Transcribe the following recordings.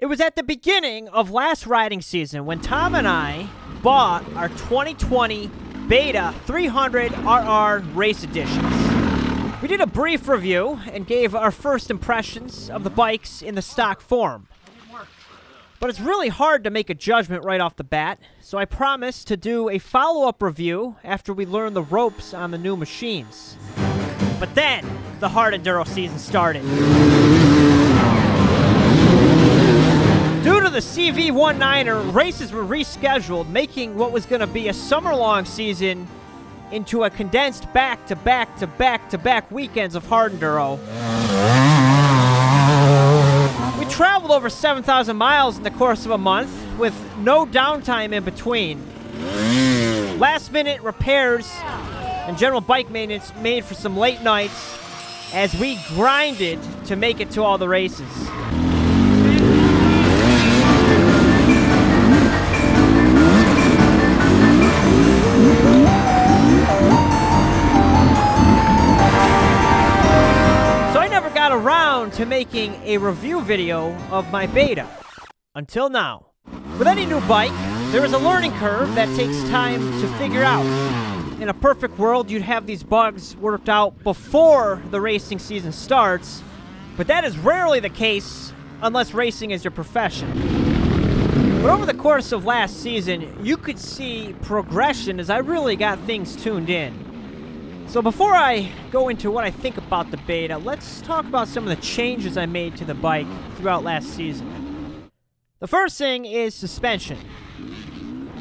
It was at the beginning of last riding season when Tom and I bought our 2020 Beta 300RR Race Editions. We did a brief review and gave our first impressions of the bikes in the stock form. But it's really hard to make a judgment right off the bat, so I promised to do a follow-up review after we learn the ropes on the new machines. But then, the hard enduro season started. Due to the CV19er, races were rescheduled, making what was going to be a summer-long season into a condensed back-to-back-to-back-to-back weekends of hard enduro. We traveled over 7,000 miles in the course of a month, with no downtime in between. Last-minute repairs and general bike maintenance made for some late nights as we grinded to make it to all the races. Around to making a review video of my Beta. Until now. With any new bike, there is a learning curve that takes time to figure out. In a perfect world, you'd have these bugs worked out before the racing season starts, but that is rarely the case unless racing is your profession. But over the course of last season, you could see progression as I really got things tuned in. So before I go into what I think about the Beta, let's talk about some of the changes I made to the bike throughout last season. The first thing is suspension.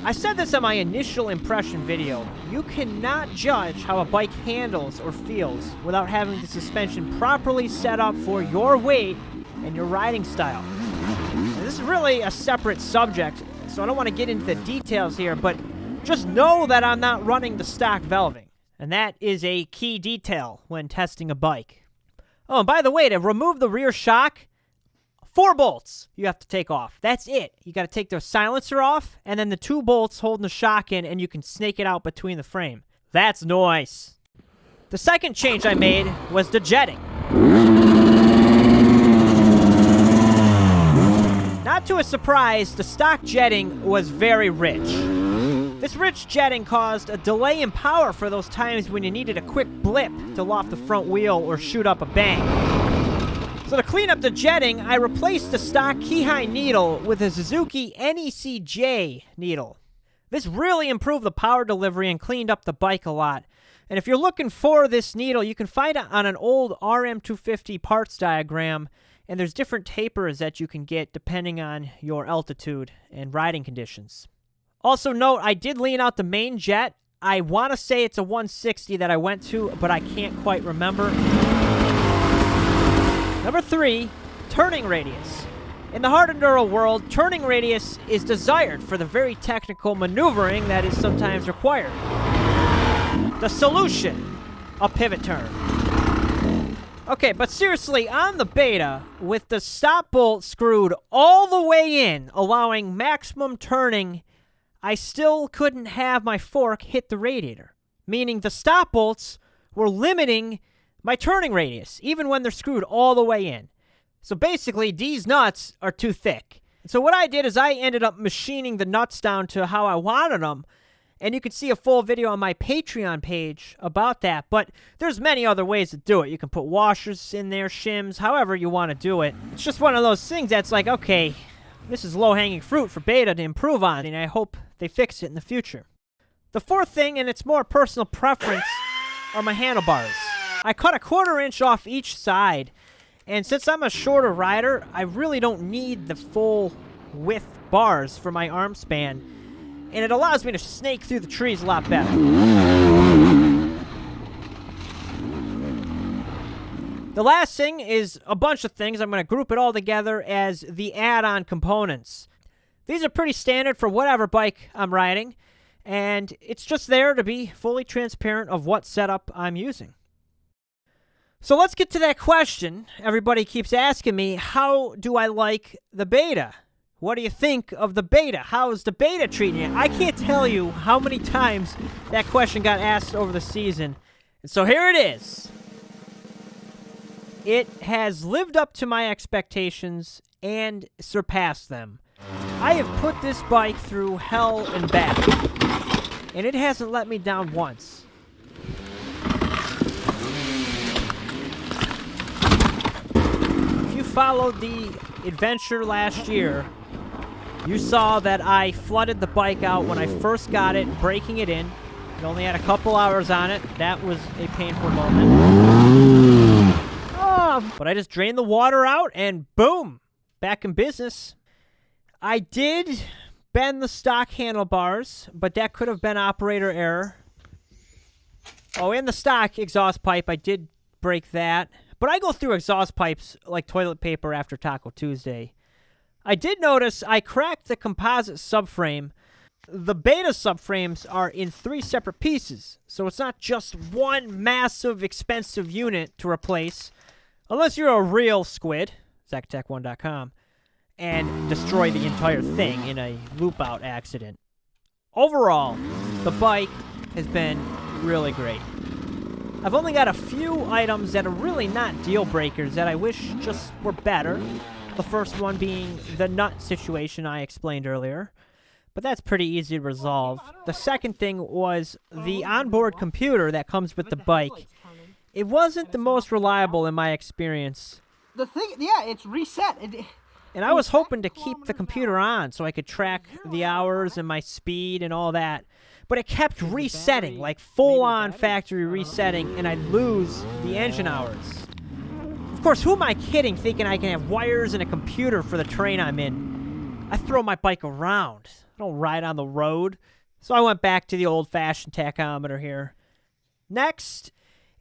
I said this on my initial impression video. You cannot judge how a bike handles or feels without having the suspension properly set up for your weight and your riding style. Now, this is really a separate subject, so I don't want to get into the details here, but just know that I'm not running the stock velving. And that is a key detail when testing a bike. Oh, and by the way, to remove the rear shock, 4 bolts you have to take off. That's it. You got to take the silencer off, and then the 2 bolts holding the shock in, and you can snake it out between the frame. That's nice. The second change I made was the jetting. Not to a surprise, the stock jetting was very rich. This rich jetting caused a delay in power for those times when you needed a quick blip to loft the front wheel or shoot up a bank. So to clean up the jetting, I replaced the stock key-high needle with a Suzuki NECJ needle. This really improved the power delivery and cleaned up the bike a lot. And if you're looking for this needle, you can find it on an old RM250 parts diagram, and there's different tapers that you can get depending on your altitude and riding conditions. Also note, I did lean out the main jet. I want to say it's a 160 that I went to, but I can't quite remember. Number 3, turning radius. In the hard enduro world, turning radius is desired for the very technical maneuvering that is sometimes required. The solution, a pivot turn. Okay, but seriously, on the Beta, with the stop bolt screwed all the way in, allowing maximum turning, I still couldn't have my fork hit the radiator, meaning the stop bolts were limiting my turning radius, even when they're screwed all the way in. So basically, these nuts are too thick. So what I did is I ended up machining the nuts down to how I wanted them, and you can see a full video on my Patreon page about that, but there's many other ways to do it. You can put washers in there, shims, however you want to do it. It's just one of those things that's like, okay, this is low-hanging fruit for Beta to improve on, and I hope they fix it in the future. The fourth thing, and it's more personal preference, are my handlebars. I cut a 1/4 inch off each side, and since I'm a shorter rider, I really don't need the full width bars for my arm span, and it allows me to snake through the trees a lot better. The last thing is a bunch of things. I'm going to group it all together as the add-on components. These are pretty standard for whatever bike I'm riding, and it's just there to be fully transparent of what setup I'm using. So let's get to that question everybody keeps asking me. How do I like the Beta? What do you think of the Beta? How is the Beta treating you? I can't tell you how many times that question got asked over the season. And so here it is. It has lived up to my expectations and surpassed them. I have put this bike through hell and back, and it hasn't let me down once. If you followed the adventure last year, you saw that I flooded the bike out when I first got it, breaking it in. It only had a couple hours on it. That was a painful moment. But I just drained the water out and boom, back in business. I did bend the stock handlebars, but that could have been operator error. Oh, and the stock exhaust pipe, I did break that. But I go through exhaust pipes like toilet paper after Taco Tuesday. I did notice I cracked the composite subframe. The beta subframes are in 3 separate pieces, so it's not just one massive, expensive unit to replace, unless you're a real squid, Zacatech1.com, and destroy the entire thing in a loop-out accident. Overall, the bike has been really great. I've only got a few items that are really not deal breakers that I wish just were better. The first one being the nut situation I explained earlier, but that's pretty easy to resolve. The second thing was the onboard computer that comes with the bike. It wasn't the most reliable in my experience. The thing, yeah, it's reset. And I was hoping to keep the computer on so I could track the hours and my speed and all that. But it kept resetting, like full-on factory resetting, and I'd lose the engine hours. Of course, who am I kidding thinking I can have wires and a computer for the terrain I'm in? I throw my bike around. I don't ride on the road. So I went back to the old-fashioned tachometer here. Next,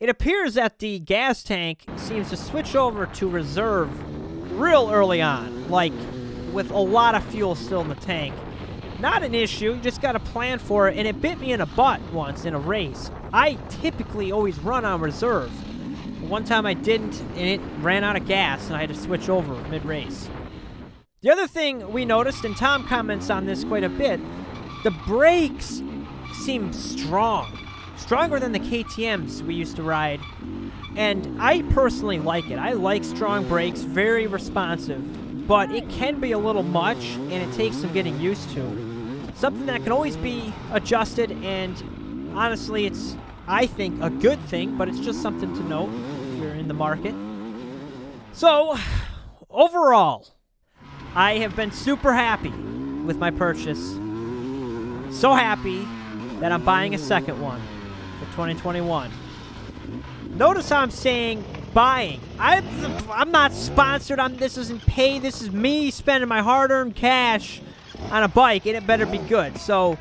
it appears that the gas tank seems to switch over to reserve real early on, like with a lot of fuel still in the tank. Not an issue, you just gotta plan for it, and it bit me in the butt once in a race. I typically always run on reserve. One time I didn't, and it ran out of gas, and I had to switch over mid-race. The other thing we noticed, and Tom comments on this quite a bit, the brakes seem strong. Stronger than the KTMs we used to ride. And I personally like it. I like strong brakes, very responsive. But it can be a little much, and it takes some getting used to. Something that can always be adjusted, and honestly, it's, I think, a good thing, but it's just something to note if you're in the market. So, overall, I have been super happy with my purchase. So happy that I'm buying a second one for 2021. Notice how I'm saying buying. I'm not sponsored. This isn't paid. This is me spending my hard-earned cash on a bike, and it better be good. So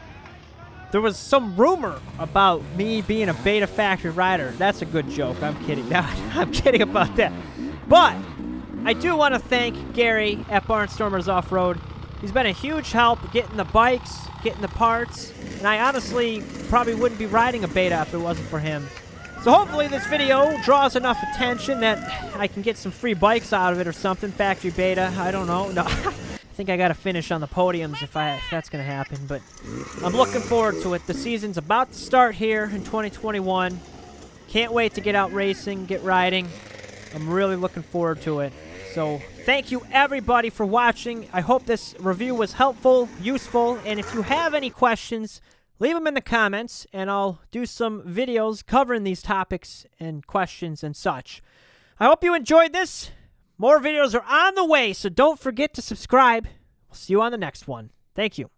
there was some rumor about me being a beta factory rider. That's a good joke. I'm kidding. No, I'm kidding about that. But I do want to thank Gary at Barnstormers Off-Road. He's been a huge help getting the bikes, getting the parts, and I honestly probably wouldn't be riding a beta if it wasn't for him. So hopefully this video draws enough attention that I can get some free bikes out of it or something. Factory beta, I don't know. No, I think I got to finish on the podiums if that's going to happen. But I'm looking forward to it. The season's about to start here in 2021. Can't wait to get out racing, get riding. I'm really looking forward to it. So thank you everybody for watching. I hope this review was helpful, useful, and if you have any questions, leave them in the comments, and I'll do some videos covering these topics and questions and such. I hope you enjoyed this. More videos are on the way, so don't forget to subscribe. We'll see you on the next one. Thank you.